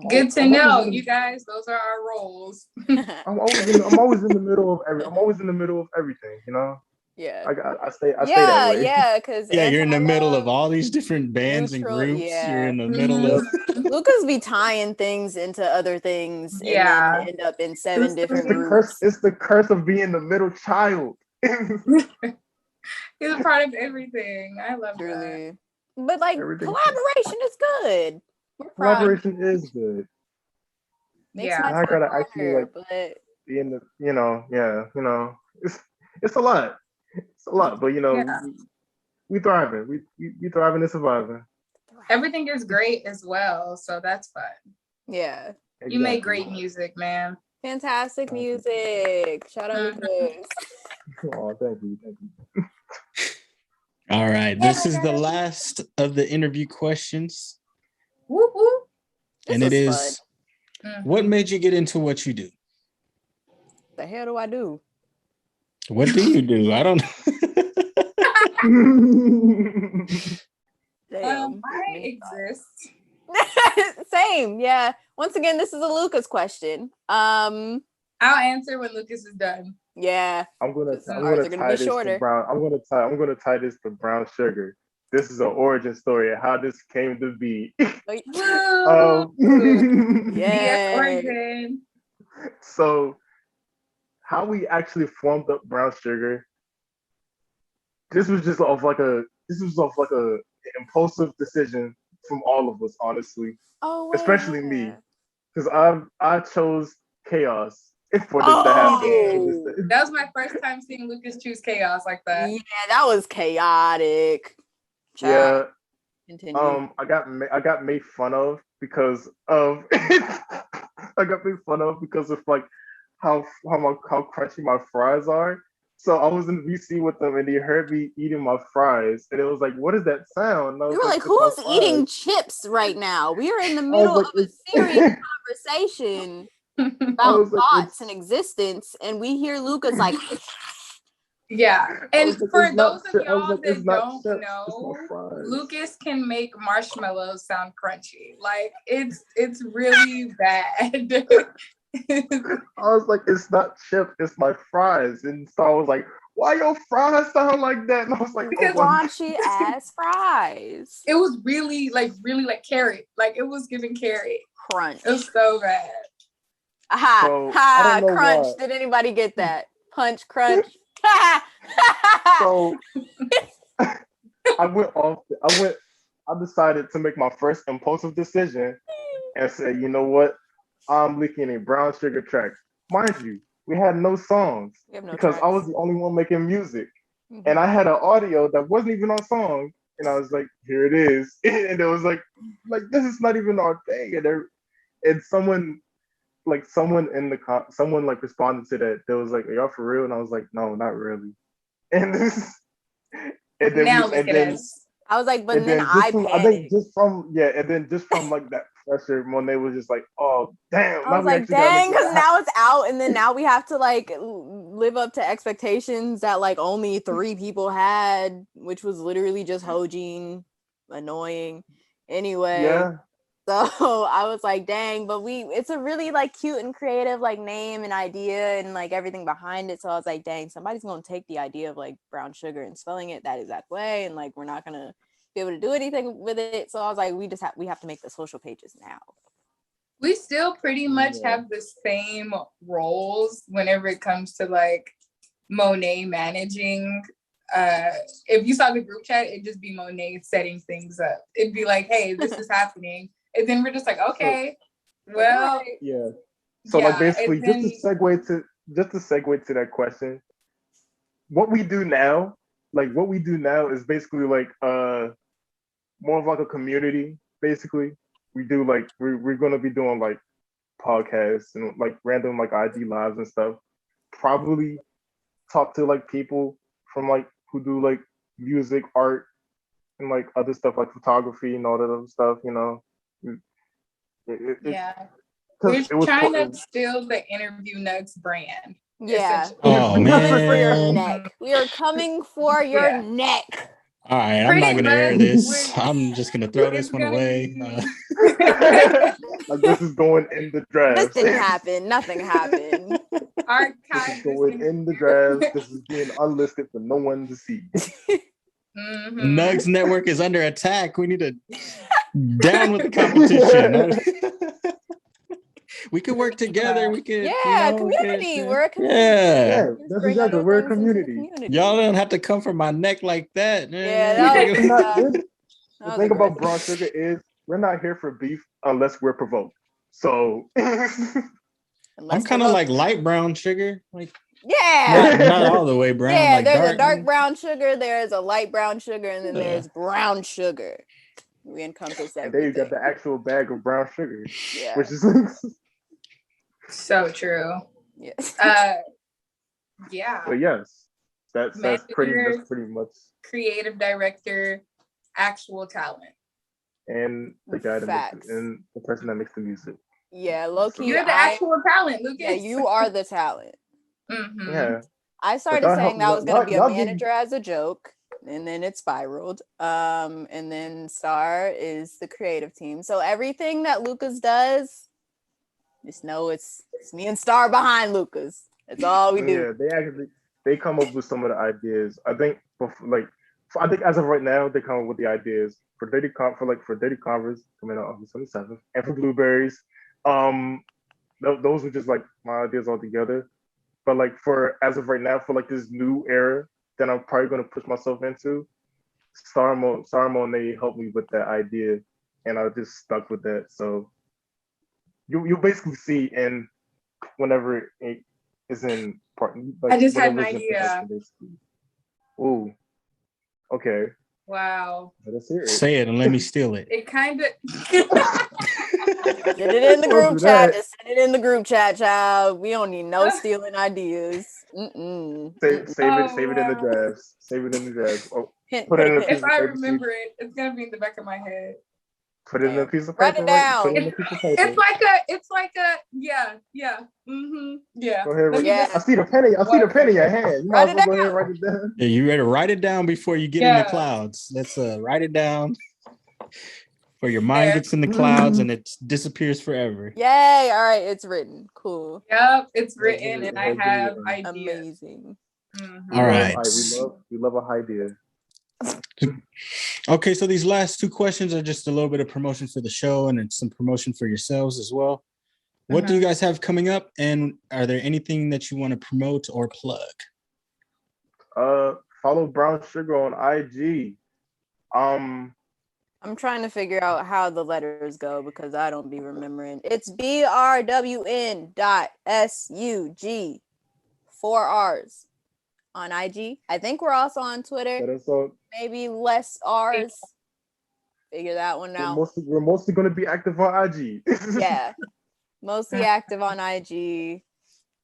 Good to know, you guys. Those are our roles. I'm always in the middle of everything. Yeah. I stay that way. Yeah, because you're in the middle of all these different bands and groups. Yeah. You're in the middle of LUKAZ be tying things into other things and then end up in seven different groups. It's the curse of being the middle child. He's a part of everything. I love that. But like collaboration is good. Collaboration is good. I gotta actually like be in the it's a lot. It's a lot, but we thriving. We thriving and surviving. Everything is great as well, so that's fun. Yeah. Exactly. You make great music, man. Fantastic music. Shout out LUKAZ. Oh, thank you. All right. This is the last of the interview questions. Whoop, whoop. And it is what made you get into what you do? The hell do I do? What do you do? I don't know. Damn. I exist. Same, yeah. Once again, this is a LUKAZ question. I'll answer when LUKAZ is done. Yeah. I'm gonna tie this to brown. I'm gonna tie this to brown sugar. This is an origin story of how this came to be. Yes, origin. So, how we actually formed up brown sugar. This was off an impulsive decision from all of us, honestly. Especially me, because I chose chaos for this to happen. That was my first time seeing LUKAZ choose chaos like that. Yeah, that was chaotic. Yeah. Continue. I got made fun of because of like how crunchy my fries are. So I was in VC with them and they heard me eating my fries and it was like, what is that sound? You were like, who's eating chips right now? We are in the middle of a serious conversation about thoughts and existence, and we hear LUKAZ like Yeah, I and was like, for it's not those of chip. I was y'all like, it's that not don't chips. It's know, my fries. Lucas can make marshmallows sound crunchy. Like it's really bad. I was like, it's not chip. It's my fries. And so I was like, why your fries sound like that? And I was like, Because oh my. Crunchy ass fries. It was really like carrot. Like it was giving carrot. Crunch. It was so bad. Ha So, I ha! don't know Crunch. why. Did anybody get that? Punch, crunch. So I went off. I decided to make my first impulsive decision and said, you know what? I'm leaking a brown sugar track. Mind you, we had no songs We have no because I was tracks. the only one making music, Mhm. and I had an audio that wasn't even on song. And I was like, here it is, and it was like this is not even our thing. And someone like responded to that. They was like, are y'all for real? And I was like, no, not really. And this, and then Now we, look and at then us. I was like, but and then then I I think panicked. just from like that pressure, Monet was just like, oh damn, I now was we like, actually gotta make dang, this because now it's out, and then now we have to like live up to expectations that like only 3 people had, which was literally just Hojin, annoying. Anyway, Yeah, so I was like, dang, but it's a really like cute and creative like name and idea and like everything behind it. So I was like, dang, somebody's gonna take the idea of like brown sugar and spelling it that exact way, and like we're not gonna be able to do anything with it. So I was like, we have to make the social pages now. We still pretty much Yeah. have the same roles whenever it comes to like Monet managing. If you saw the group chat, it'd just be Monet setting things up. It'd be like, hey, this is happening. And then we're just like, okay, well, yeah. So yeah. like basically, And then, just to segue to that question, what we do now, is basically like more of like a community. Basically, we do like we're gonna be doing like podcasts and like random like IG lives and stuff. Probably talk to like people from like who do like music, art, and like other stuff like photography and all that other stuff. You know, yeah, because we're it was trying to steal the Interview Nugs brand. Yeah. Oh We're coming for your man. neck. We are coming for your Yeah. neck. All right, I'm Pretty not gonna air much, this. we're- I'm just gonna throw this it's one gonna away. like this is going in the This draft. didn't happen. Nothing happened. This archive is this going in the draft. This is being unlisted for no one to see. Mhm. Nugs Network is under attack. We need to down with the competition. We could work together. We could, Yeah, community. get- We're a community. Yeah. Yeah, Let's that's bring exactly. other We're a things into the community. Y'all don't have to come for my neck like that. Yeah, that was, We're not- that the was thing about aggressive. brown sugar is we're not here for beef unless we're provoked. So I'm kind of like light brown sugar, like Yeah. not all the way brown. Yeah, like there's a dark brown sugar, there's a light brown sugar, and then Yeah. there's brown sugar. We encompass and then you everything. got the actual bag of brown sugar, Yeah. which is So true. Yes. Yeah. but yes, that's pretty Manager, much. creative director, actual talent. And the guy that Facts. and the person that makes the music. Yeah, low key. You're the actual talent, Lucas. Yeah, you are the talent. Mhm. Yeah. I started y'all saying help- that was gonna y'all- be a y'all give- manager as a joke, and then it spiraled. And then Star is the creative team. So everything that Lucas does, just know it's me and Star behind Lucas. That's all we do. Yeah, they come up with some of the ideas. I think I think as of right now they come up with the ideas for Dirty Converse coming out on the 27th, and for Blueberries. Those are just like my ideas altogether. But like for as of right now, for like this new era that I'm probably gonna push myself into, StarrMonee helped me with that idea, and I just stuck with that. So you basically see in whenever it is in part. Like, I just had an whenever it's in idea. production, basically. Ooh, okay. Wow. Let's hear it. Say it and let me steal it. It kind of. Send it in the Don't group do chat. that. Just send it in the group chat, child. We don't need no stealing ideas. Mm-mm. Save it in the wow. drafts. Save it in the drafts. Oh, Hint, put it in a hint, piece If of I paper. remember it, it's gonna be in the back of my head. Put it in a piece of Write paper. it down. Put it in a piece of paper. It's like a yeah. Yeah. Go ahead. Yeah. I see the penny. I see the penny at hand. You might as well go ahead and write it down. Yeah, you better write it down before you get in the clouds. Let's write it down before your mind gets in the clouds and it disappears forever. Yay! All right, it's written. Cool. Yep, it's written, and I have ideas. Amazing. All right. We love a idea. Okay, so these last two questions are just a little bit of promotion for the show and it's some promotion for yourselves as well. What do you guys have coming up, and are there anything that you want to promote or plug? Follow Brown Sugar on IG. I'm trying to figure out how the letters go because I don't be remembering. It's brwn.sugrrrr, 4 R's on IG. I think we're also on Twitter. Maybe less R's. Figure that one out. We're mostly going to be active on IG. Yeah, mostly active on IG.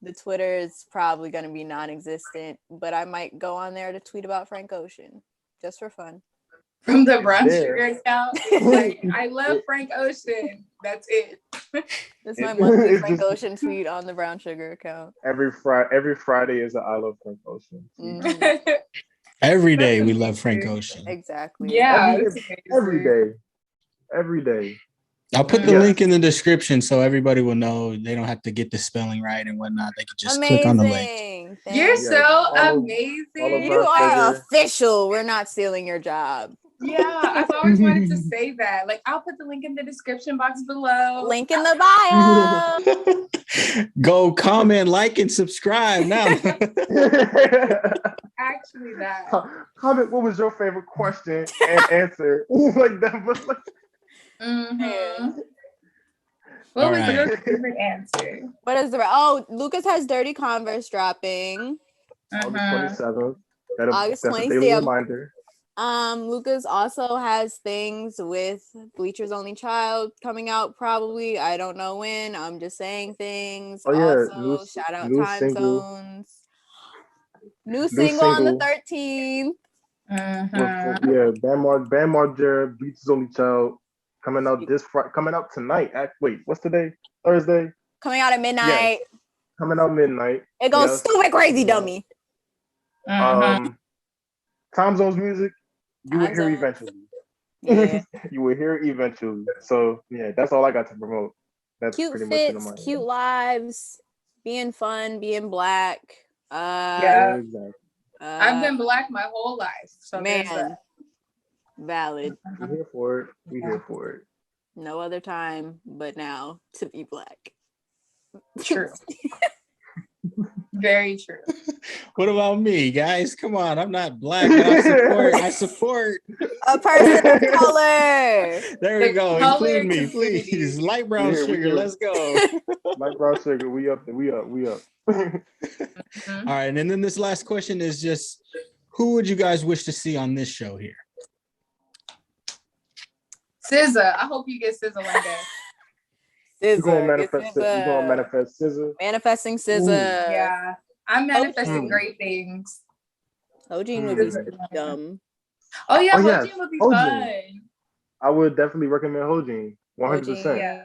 The Twitter is probably going to be non-existent, but I might go on there to tweet about Frank Ocean just for fun. From the Brown Sugar account, like, I love Frank Ocean. That's it. That's my monthly Frank Ocean tweet on the Brown Sugar account. Every Friday is an I love Frank Ocean. Mm-hmm. Every day we love Frank Ocean. Exactly. Yeah. Every day. I'll put the link in the description so everybody will know they don't have to get the spelling right and whatnot. They can just click on the link. You're so amazing. You are official. We're not stealing your job. Yeah, I've always wanted to say that. Like, I'll put the link in the description box below. Link in the bio. Go comment, like, and subscribe now. Actually, that. Comment what was your favorite question and answer. Like that was like. What was your favorite answer? What is the LUKAZ has Dirty Converse dropping August 27th. August 27th. Reminder. LUKAZ also has things with Bleachers Only Child coming out probably. I don't know when. I'm just saying things. Also, shout out Time Zones. New single on the 13th. Yeah, Bam Margera, Bleachers Only Child. Coming out coming out tonight. Wait, what's today? Thursday. Coming out at midnight. Yes. Coming out midnight. It goes stupid crazy, dummy. Time Zones music. You will hear eventually. Yeah. You will hear eventually. So yeah, that's all I got to promote. That's cute pretty fits, much cute lives, being fun, being black. Exactly. I've been black my whole life. So man. Valid. We're here for it. We're here for it. No other time but now to be black. True. Very true. What about me, guys? Come on, I'm not black, but I support a person of color. There we go. Include me, please. Light brown sugar. Let's go. Light brown sugar. We up. All right, and then this last question is just, who would you guys wish to see on this show here? SZA. I hope you get SZA one day. You're gonna manifest SZA. Manifesting SZA. Yeah. I'm manifesting great things. Hojin would be dumb. Oh yeah, Hojin would be fun. I would definitely recommend Hojin. 100%. Yeah.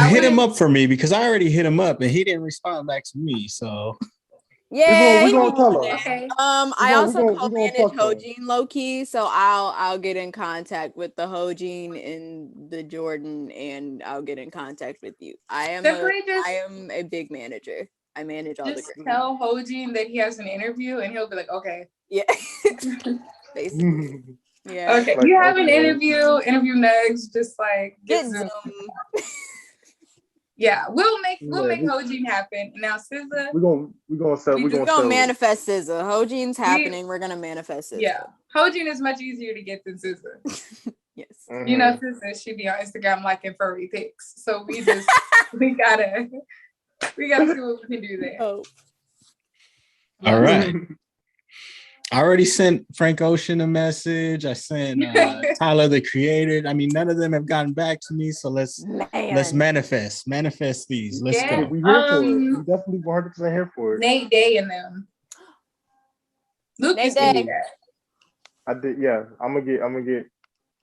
Hit him up for me because I already hit him up and he didn't respond back to me. So yeah, we gonna tell him. Okay. I also co-manage Hojin low key, so I'll get in contact with the Hojin and the Jordan, and I'll get in contact with you. I am a big manager. I manage all the. Just tell Hojin that he has an interview, and he'll be like, okay. Yeah. Basically. Yeah. Okay. Like, you have an interview next. Just like get Zoom. Yeah, we'll make Hojin happen. Now SZA, we're gonna manifest SZA. Hojin's happening. We're gonna manifest SZA. Yeah, Hojin is much easier to get than SZA. Yes. Mm-hmm. You know, SZA, she be on Instagram liking furry pics, so we gotta see what we can do there. Oh. All right. I already sent Frank Ocean a message. I sent Tyler the Creator. I mean, none of them have gotten back to me. So let's manifest these. Let's go. We here for it. We definitely 100% here for it. Nate Day and them. Lucas did that. I did. Yeah, I'm gonna get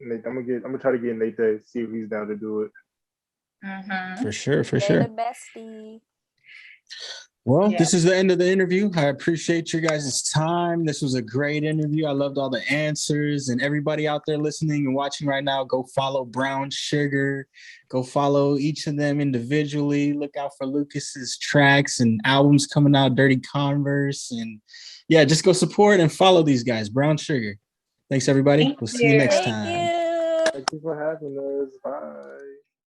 Nate, I'm gonna try to get Nate to see if he's down to do it. For sure, for They sure. the bestie. Well, Yeah. this is the end of the interview. I appreciate your guys' time. This was a great interview. I loved all the answers. And everybody out there listening and watching right now, go follow Brown Sugar. Go follow each of them individually. Look out for Lucas's tracks and albums coming out, Dirty Converse. And yeah, just go support and follow these guys, Brown Sugar. Thanks, everybody. Thank We'll see you next you. time. Thank you. Thank you for having us. Bye.